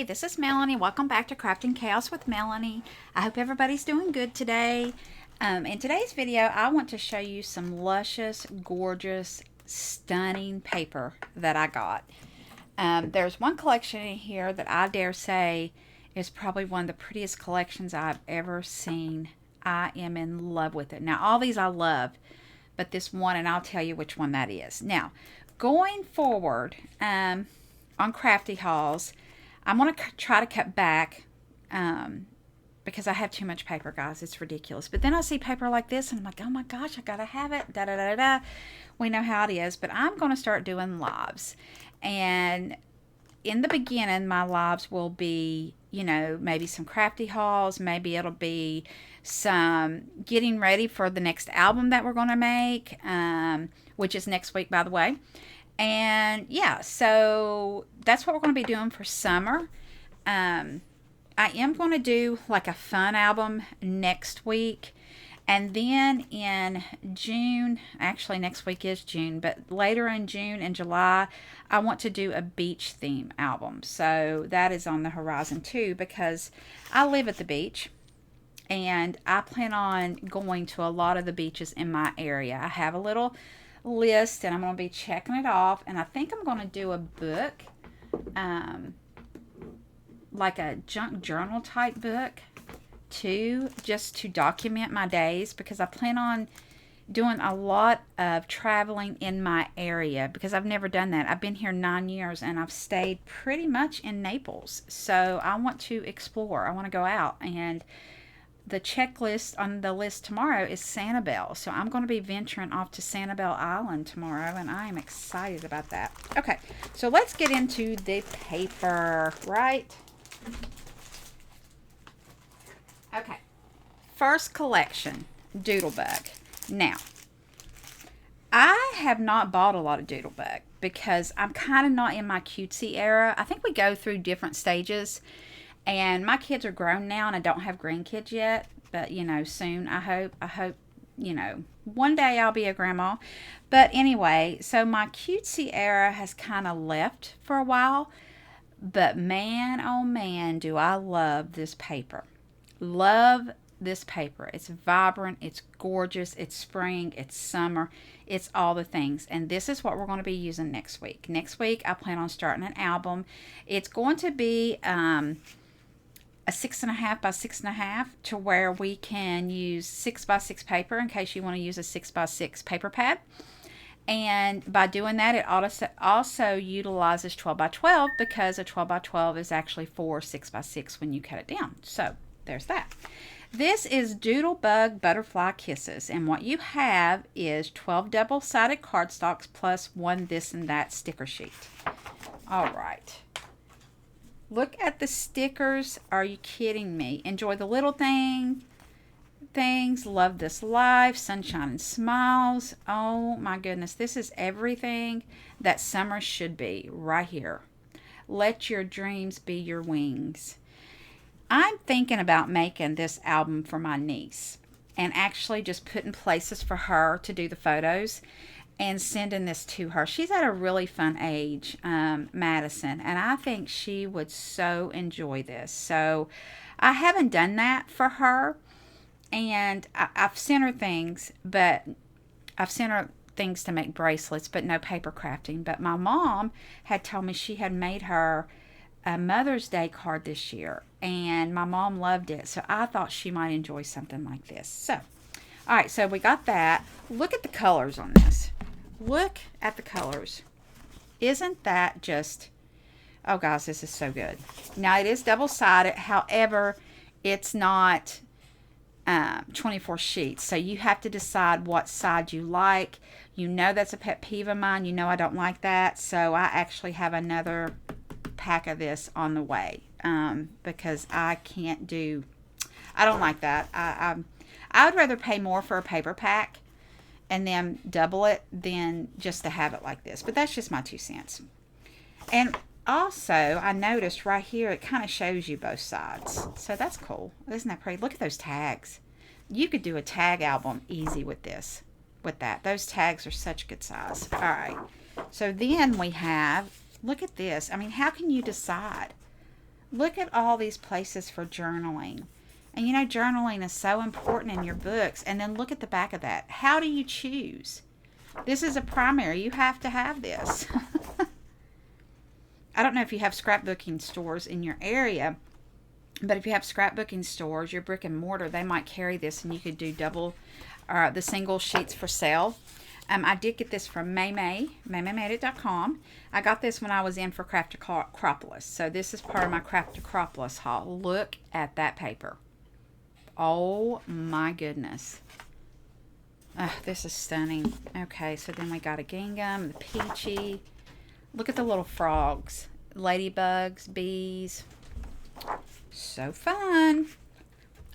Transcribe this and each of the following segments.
Hey, this is Melanie. Welcome back to Crafting Chaos with Melanie. I hope everybody's doing good today. In today's video, I want to show you some luscious, gorgeous, stunning paper that I got. There's one collection in here that I dare say is probably one of the prettiest collections I've ever seen. I am in love with it. Now, all these I love, but this one, and I'll tell you which one that is. Now, going forward on Crafty Hauls, I'm going to try to cut back because I have too much paper, guys. It's ridiculous. But then I see paper like this, and I'm like, oh my gosh, I got to have it. Da, da, da, da. We know how it is. But I'm going to start doing lives. And in the beginning, my lives will be, you know, maybe some crafty hauls. Maybe it'll be some getting ready for the next album that we're going to make, which is next week, by the way. And yeah, so that's what we're going to be doing for summer. I am going to do like a fun album next week. And then in June, actually next week is June, but later in June and July, I want to do a beach theme album. So that is on the horizon too, because I live at the beach and I plan on going to a lot of the beaches in my area. I have a little list and I'm going to be checking it off, and I think I'm going to do a book, like a junk journal type book too, just to document my days, because I plan on doing a lot of traveling in my area because I've never done that. I've been here 9 years and I've stayed pretty much in Naples, so I want to explore. I want to go out, and the checklist on the list tomorrow is Sanibel. So I'm going to be venturing off to Sanibel Island tomorrow, and I am excited about that. Okay, so let's get into the paper, right? Okay, first collection, Doodlebug. Now, I have not bought a lot of Doodlebug because I'm kind of not in my cutesy era. I think we go through different stages. And my kids are grown now, and I don't have grandkids yet. But, you know, soon, I hope, you know, one day I'll be a grandma. But anyway, so my cutesy era has kind of left for a while. But man, oh man, do I love this paper. Love this paper. It's vibrant, it's gorgeous, it's spring, it's summer, it's all the things. And this is what we're going to be using next week. Next week, I plan on starting an album. It's going to be a 6.5 by 6.5, to where we can use 6 by 6 paper in case you want to use a 6 by 6 paper pad. And by doing that, it also utilizes 12 by 12, because a 12 by 12 is actually 4 6 by 6 when you cut it down. So there's that. This is Doodlebug Butterfly Kisses, and what you have is 12 double-sided cardstocks plus one this and that sticker sheet. All right. Look at the stickers. Are you kidding me? Enjoy the little things. Love this life. Sunshine and smiles. Oh my goodness. This is everything that summer should be right here. Let your dreams be your wings. I'm thinking about making this album for my niece and actually just putting places for her to do the photos and sending this to her. She's at a really fun age, Madison, and I think she would so enjoy this. So I haven't done that for her, and I've sent her things, but I've sent her things to make bracelets, but no paper crafting. But my mom had told me she had made her a Mother's Day card this year, and my mom loved it, so I thought she might enjoy something like this. So, all right, so we got that. Look at the colors on this. Look at the colors. Isn't that just, oh guys, this is so good. Now it is double-sided, however, it's not 24 sheets, so you have to decide what side you like. You know that's a pet peeve of mine. You know I don't like that, so I actually have another pack of this on the way, because I don't like that. I would rather pay more for a paper pack and then double it than just to have it like this. But that's just my 2 cents. And also, I noticed right here, it kind of shows you both sides. So that's cool. Isn't that pretty? Look at those tags. You could do a tag album easy with this, with that. Those tags are such good size. All right. So then we have, look at this. I mean, how can you decide? Look at all these places for journaling. And you know, journaling is so important in your books. And then look at the back of that. How do you choose? This is a primary. You have to have this. I don't know if you have scrapbooking stores in your area, but if you have scrapbooking stores, your brick and mortar, they might carry this, and you could do double the single sheets for sale. I did get this from Maymay, maymaymadeit.com. I got this when I was in for Crafticropolis. So this is part of my Crafticropolis haul. Look at that paper. Oh my goodness. This is stunning. Okay, so then we got a gingham, the peachy. Look at the little frogs. Ladybugs, bees. So fun.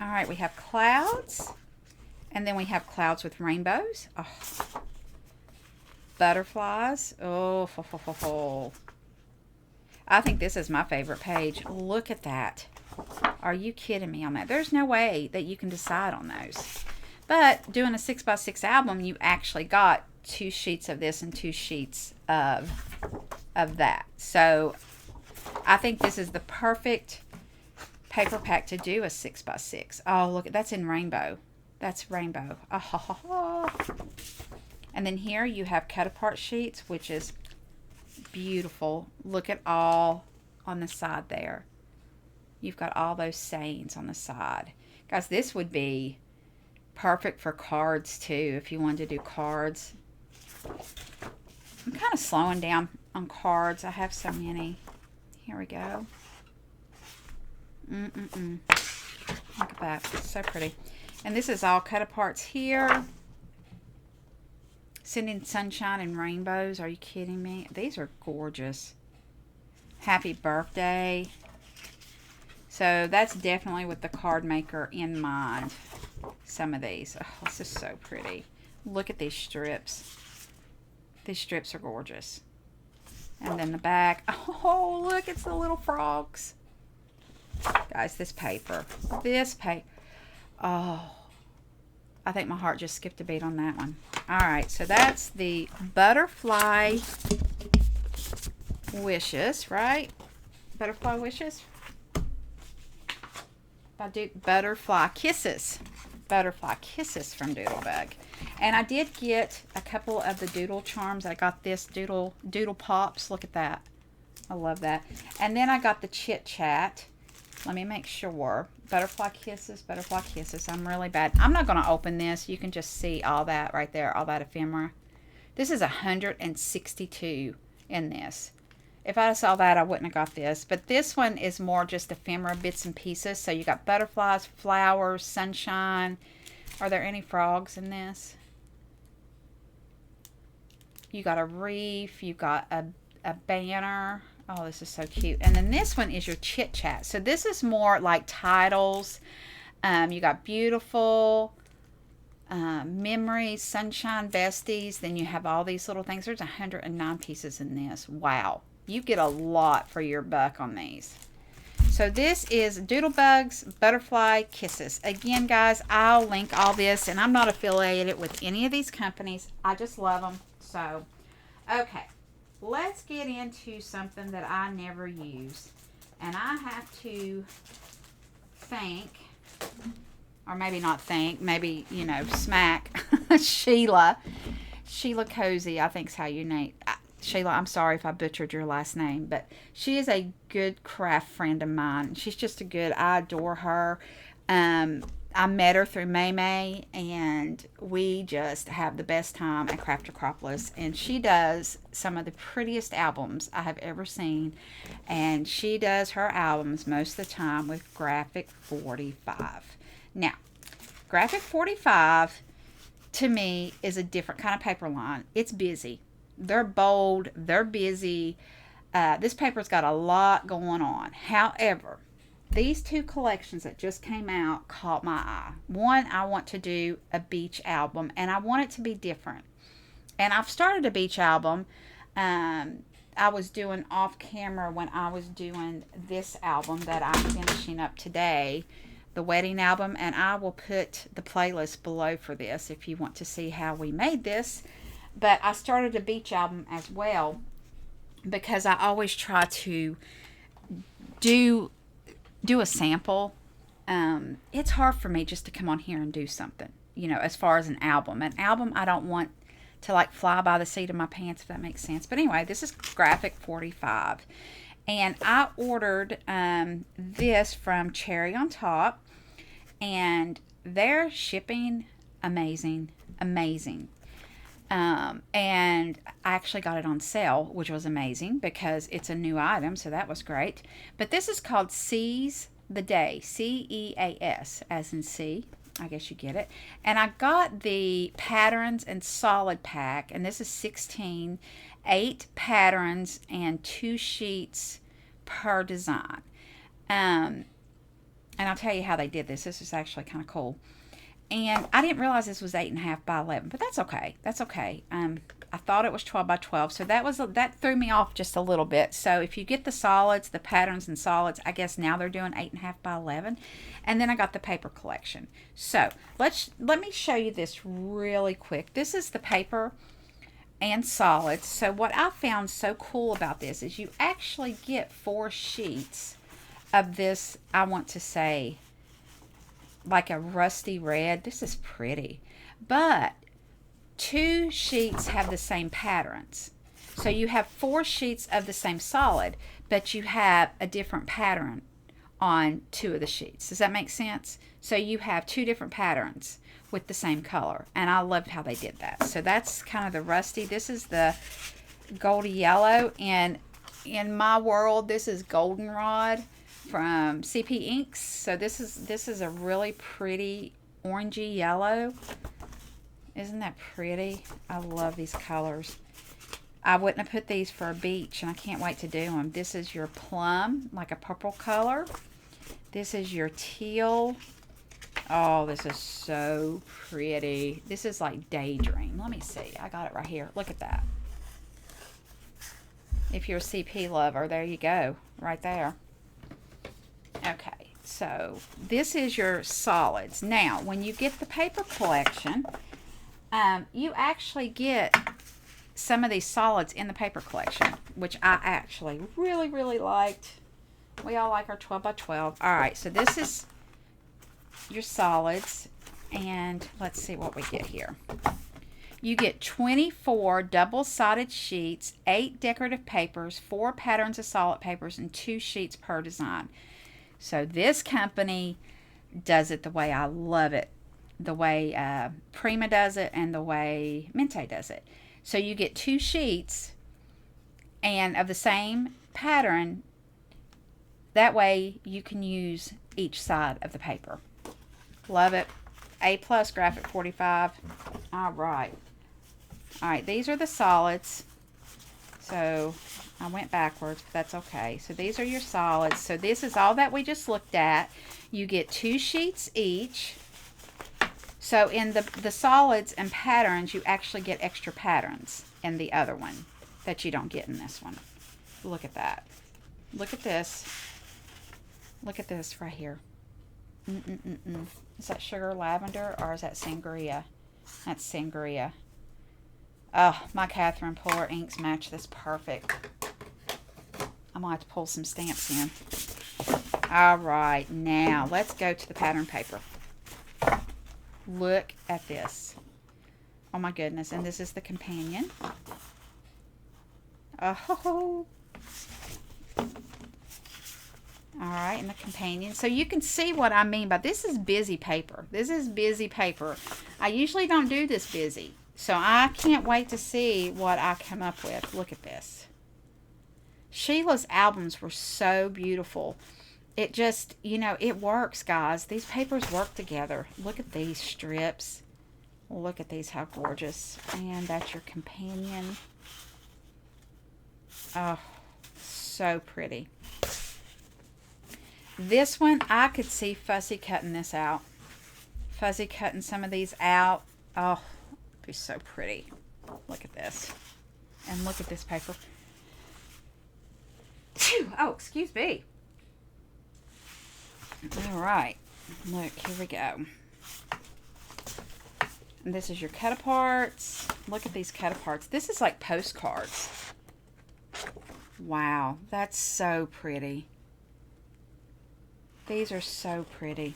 All right, we have clouds. And then we have clouds with rainbows. Oh. Butterflies. Oh, ho, ho, ho, ho. I think this is my favorite page. Look at that. Are you kidding me on that? There's no way that you can decide on those. But doing a 6x6 album, you actually got 2 sheets of this and 2 sheets of that. So I think this is the perfect paper pack to do a 6x6. Oh, look, that's in rainbow. That's rainbow. Oh, ha, ha, ha. And then here you have cut apart sheets, which is beautiful. Look at all on the side there. You've got all those sayings on the side. Guys, this would be perfect for cards too, if you wanted to do cards. I'm kind of slowing down on cards. I have so many. Here we go. Look at that. It's so pretty. And this is all cut aparts here. Sending sunshine and rainbows. Are you kidding me? These are gorgeous. Happy birthday. So that's definitely with the card maker in mind. Some of these. Oh, this is so pretty. Look at these strips. These strips are gorgeous. And then the back. Oh, look, it's the little frogs. Guys, this paper. This paper. Oh, I think my heart just skipped a beat on that one. All right, so that's the Butterfly Wishes, right? Butterfly Wishes? Butterfly Kisses. Butterfly Kisses from Doodlebug. And I did get a couple of the doodle charms. I got this doodle pops. Look at that. I love that. And then I got the Chit Chat. Let me make sure. Butterfly Kisses, Butterfly Kisses. I'm really bad. I'm not going to open this. You can just see all that right there, all that ephemera. This is 162 in this. If I saw that, I wouldn't have got this. But this one is more just ephemera bits and pieces. So you got butterflies, flowers, sunshine. Are there any frogs in this? You got a reef. You got a banner. Oh, this is so cute. And then this one is your Chit Chat. So this is more like titles. You got beautiful, memories, sunshine, besties. Then you have all these little things. There's 109 pieces in this. Wow. You get a lot for your buck on these. So this is Doodlebug's Butterfly Kisses. Again, guys, I'll link all this. And I'm not affiliated with any of these companies. I just love them. So, okay. Let's get into something that I never use. And I have to thank, or maybe not thank, maybe, you know, smack Sheila. Sheila Cozy, I think is how you name Sheila, I'm sorry if I butchered your last name, but she is a good craft friend of mine. She's just a good, I adore her. I met her through Maymay, and we just have the best time at Crafticropolis. And she does some of the prettiest albums I have ever seen. And she does her albums most of the time with Graphic 45. Now, Graphic 45 to me is a different kind of paper line. It's busy. They're bold. They're busy. This paper's got a lot going on. However, these 2 collections that just came out caught my eye. One, I want to do a beach album, and I want it to be different. And I've started a beach album. I was doing off camera when I was doing this album that I'm finishing up today, the wedding album, and I will put the playlist below for this if you want to see how we made this. But I started a beach album as well because I always try to do do a sample. It's hard for me just to come on here and do something, you know, as far as an album. An album, I don't want to like fly by the seat of my pants, if that makes sense. But anyway, this is Graphic 45. And I ordered this from Cherry on Top. And their shipping, amazing, amazing. And I actually got it on sale, which was amazing because it's a new item, so that was great. But this is called Seize the Day, Ceas, as in C. I guess you get it. And I got the patterns and solid pack, and this is 16, 8 patterns and 2 sheets per design. And I'll tell you how they did this. This is actually kind of cool. And I didn't realize this was 8.5 by 11, but that's okay. That's okay. I thought it was 12 by 12, so that threw me off just a little bit. So if you get the solids, the patterns and solids, I guess now they're doing 8.5 by 11. And then I got the paper collection. So let me show you this really quick. This is the paper and solids. So what I found so cool about this is you actually get 4 sheets of this. I want to say like a rusty red. This is pretty, but 2 sheets have the same patterns. So you have 4 sheets of the same solid, but you have a different pattern on 2 of the sheets. Does that make sense? So you have 2 different patterns with the same color, and I loved how they did that. So that's kind of the rusty. This is the goldy yellow, and in my world this is goldenrod from CP Inks. So this is a really pretty orangey yellow. Isn't that pretty? I love these colors. I wouldn't have put these for a beach, and I can't wait to do them. This is your plum, like a purple color. This is your teal. Oh, this is so pretty. This is like daydream. Let me see. I got it right here. Look at that. If you're a CP lover, there you go. Right there. Okay, so this is your solids. Now, when you get the paper collection, you actually get some of these solids in the paper collection, which I actually really, really liked. We all like our 12 by 12. All right, so this is your solids, and let's see what we get here. You get 24 double-sided sheets, 8 decorative papers, 4 patterns of solid papers, and 2 sheets per design. So this company does it the way I love it, the way Prima does it, and the way Maymay does it. So you get 2 sheets and of the same pattern. That way you can use each side of the paper. Love it. A+ Graphic 45. All right. All right, these are the solids. So I went backwards, but that's okay. So these are your solids. So this is all that we just looked at. You get 2 sheets each. So in the solids and patterns, you actually get extra patterns in the other one that you don't get in this one. Look at that. Look at this. Look at this right here. Is that sugar lavender or is that sangria? That's sangria. Oh, my Catherine Puller inks match this perfect. I'm going to have to pull some stamps in. All right, now let's go to the pattern paper. Look at this. Oh my goodness, and this is the companion. Oh. All right, and the companion. So you can see what I mean by this is busy paper. This is busy paper. I usually don't do this busy. So I can't wait to see what I come up with. Look at this. Sheila's albums were so beautiful. It just, you know, it works, guys. These papers work together. Look at these strips. Look at these, how gorgeous. And that's your companion. Oh, so pretty. This one, I could see Fuzzy cutting this out. Fuzzy cutting some of these out. Oh, it'd be so pretty. Look at this. And look at this paper. Phew. Oh, excuse me. All right. Look, here we go. And this is your cut aparts. Look at these cut aparts. This is like postcards. Wow, that's so pretty. These are so pretty.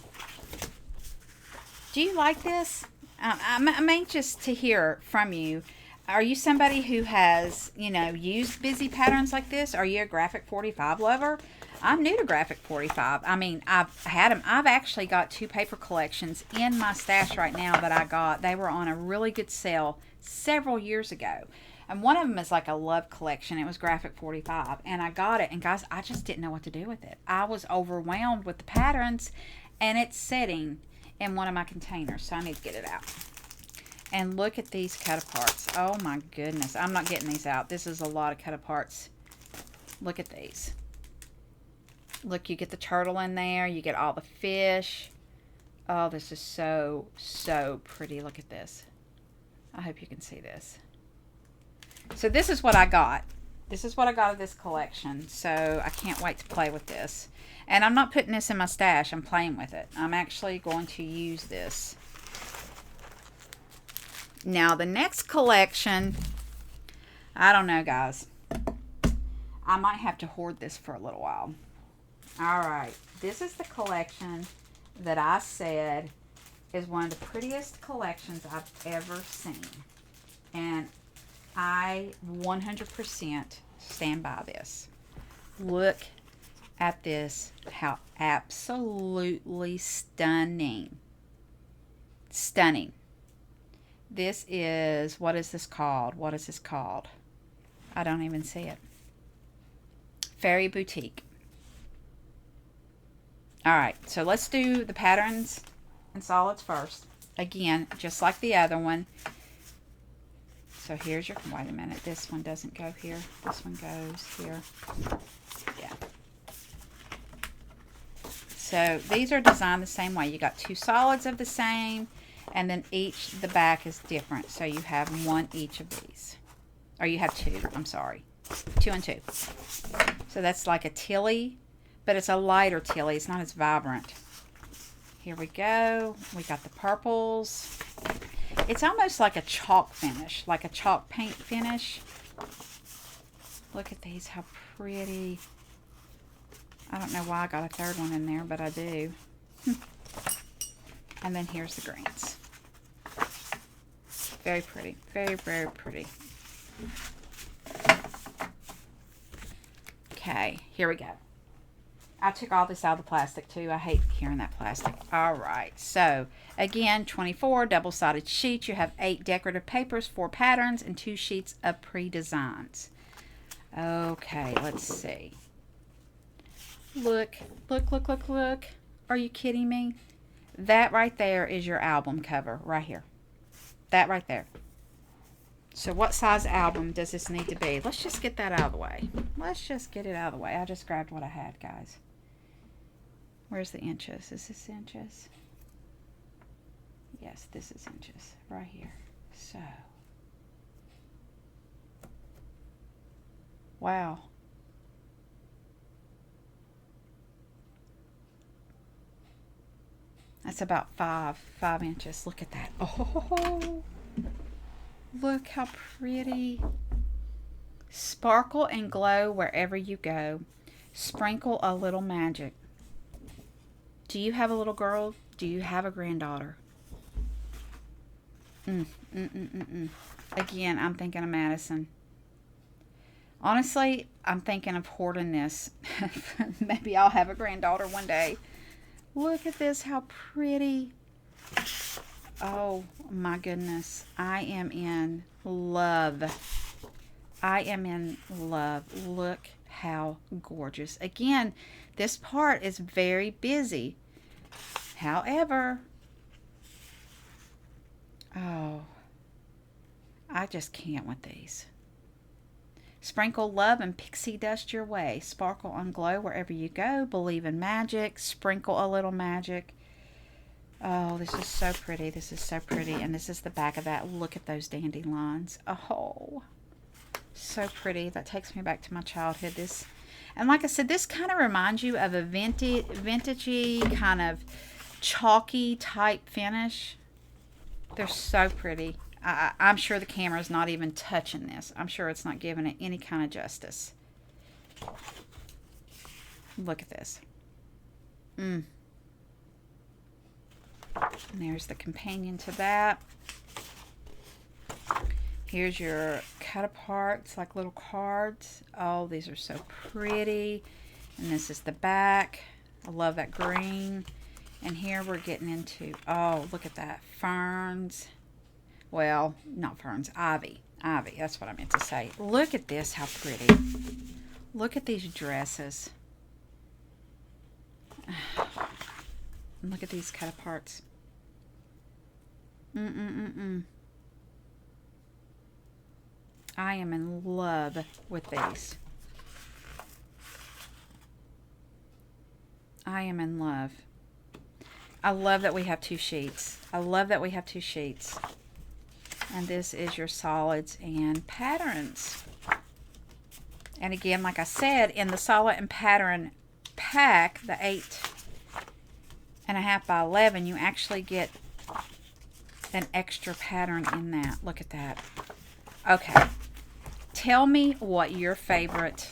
Do you like this? I'm anxious to hear from you. Are you somebody who has, you know, used busy patterns like this? Are you a Graphic 45 lover? I'm new to Graphic 45. I mean, I've had them. I've actually got 2 paper collections in my stash right now that I got. They were on a really good sale several years ago. And one of them is like a love collection. It was Graphic 45. And I got it. And guys, I just didn't know what to do with it. I was overwhelmed with the patterns. And it's sitting in one of my containers. So I need to get it out. And look at these cut-aparts. Oh my goodness. I'm not getting these out. This is a lot of cut-aparts. Look at these. Look, you get the turtle in there. You get all the fish. Oh, this is so, so pretty. Look at this. I hope you can see this. So this is what I got. This is what I got of this collection. So I can't wait to play with this. And I'm not putting this in my stash. I'm playing with it. I'm actually going to use this. Now, the next collection, I don't know, guys. I might have to hoard this for a little while. All right. This is the collection that I said is one of the prettiest collections I've ever seen. And I 100% stand by this. Look at this. How absolutely stunning. Stunning. This is, what is this called? What is this called? I don't even see it. Fairy Boutique. Alright, so let's do the patterns and solids first. Again, just like the other one. So here's your, wait a minute, this one doesn't go here. This one goes here. Yeah. So these are designed the same way. You got 2 solids of the same. And then the back is different. So you have 1 each of these. Or you have 2, I'm sorry. 2 and 2. So that's like a Tilly, but it's a lighter Tilly. It's not as vibrant. Here we go. We got the purples. It's almost like a chalk finish, like a chalk paint finish. Look at these, how pretty. I don't know why I got a 3rd one in there, but I do. And then here's the greens. Very pretty. Very, very pretty. Okay, here we go. I took all this out of the plastic too. I hate carrying that plastic. All right, so again, 24 double-sided sheets. You have 8 decorative papers, 4 patterns, and 2 sheets of pre-designs. Okay, let's see. Look, look, look, look, look. Are you kidding me? That right there is your album cover right here. That right there. So what size album does this need to be? Let's just get that out of the way. Let's just get it out of the way. I just grabbed what I had, guys. Where's the inches? Is this inches? Yes, this is inches right here. So. Wow. That's about 5 inches. Look at that. Oh, look how pretty. Sparkle and glow wherever you go. Sprinkle a little magic. Do you have a little girl? Do you have a granddaughter? Again, I'm thinking of Madison. Honestly, I'm thinking of hoarding this. Maybe I'll have a granddaughter one day. Look at this, how pretty. Oh my goodness. I am in love. I am in love. Look how gorgeous. Again, this part is very busy. However, oh, I just can't with these. Sprinkle love and pixie dust your way. Sparkle and glow wherever you go. Believe in magic. Sprinkle a little magic. Oh, this is so pretty. This is so pretty. And this is the back of that. Look at those dandelions. Oh, so pretty. That takes me back to my childhood. This, and like I said, this kind of reminds you of a vintagey kind of chalky type finish. They're so pretty. I'm sure the camera is not even touching this. I'm sure it's not giving it any kind of justice. Look at this. And there's the companion to that. Here's your cut aparts, like little cards. Oh, these are so pretty. And this is the back. I love that green. And here we're getting into, oh, look at that, ferns. Well, not ferns, ivy. Ivy, that's what I meant to say. Look at this, how pretty. Look at these dresses. Look at these cut aparts. I am in love with these. I am in love. I love that we have 2 sheets. I love that we have 2 sheets. And this is your solids and patterns. And again, like I said, in the solid and pattern pack, the 8.5 by 11, you actually get an extra pattern in that. Look at that. Okay. Tell me what your favorite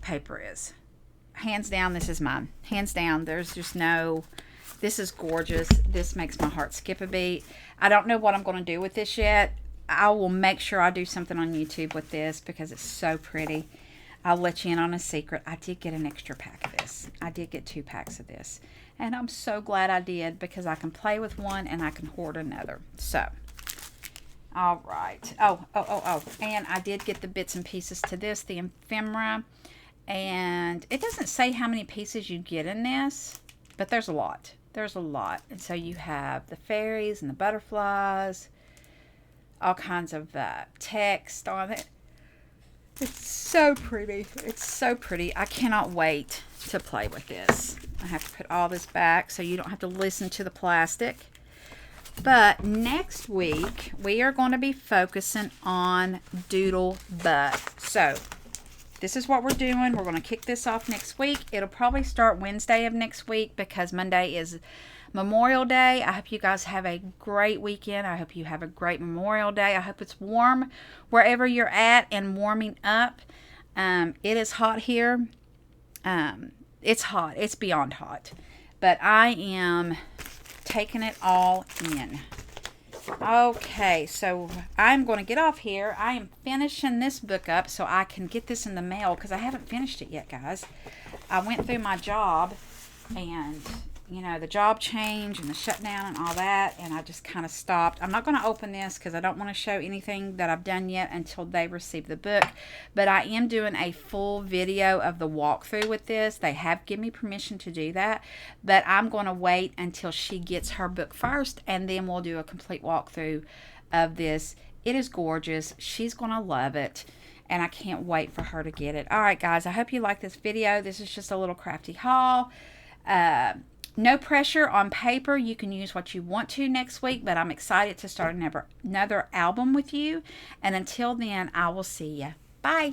paper is. Hands down, this is mine. Hands down, there's just no... This is gorgeous. This makes my heart skip a beat. I don't know what I'm going to do with this yet. I will make sure I do something on YouTube with this because it's so pretty. I'll let you in on a secret. I did get an extra pack of this. I did get 2 packs of this. And I'm so glad I did because I can play with one and I can hoard another. So, all right. Oh. And I did get the bits and pieces to this, the ephemera. And it doesn't say how many pieces you get in this, but there's a lot. There's a lot. And so you have the fairies and the butterflies, all kinds of text on it. It's so pretty. It's so pretty. I cannot wait to play with this. I have to put all this back so you don't have to listen to the plastic. But next week, we are going to be focusing on Doodlebug. So, this is what we're doing. We're going to kick this off next week. It'll probably start Wednesday of next week because Monday is Memorial Day. I hope you guys have a great weekend. I hope you have a great Memorial Day. I hope it's warm wherever you're at and warming up. It is hot here. It's hot. It's beyond hot. But I am taking it all in. Okay, so I'm going to get off here. I am finishing this book up so I can get this in the mail because I haven't finished it yet, guys. I went through my job and, you know, the job change and the shutdown and all that, and I just kind of stopped. I'm not going to open this because I don't want to show anything that I've done yet until they receive the book, but I am doing a full video of the walkthrough with this. They have given me permission to do that, but I'm going to wait until she gets her book first, and then we'll do a complete walkthrough of this. It is gorgeous. She's going to love it, and I can't wait for her to get it. All right, guys, I hope you like this video. This is just a little crafty haul. No pressure on paper. You can use what you want to next week, but I'm excited to start another album with you. And until then, I will see you. Bye.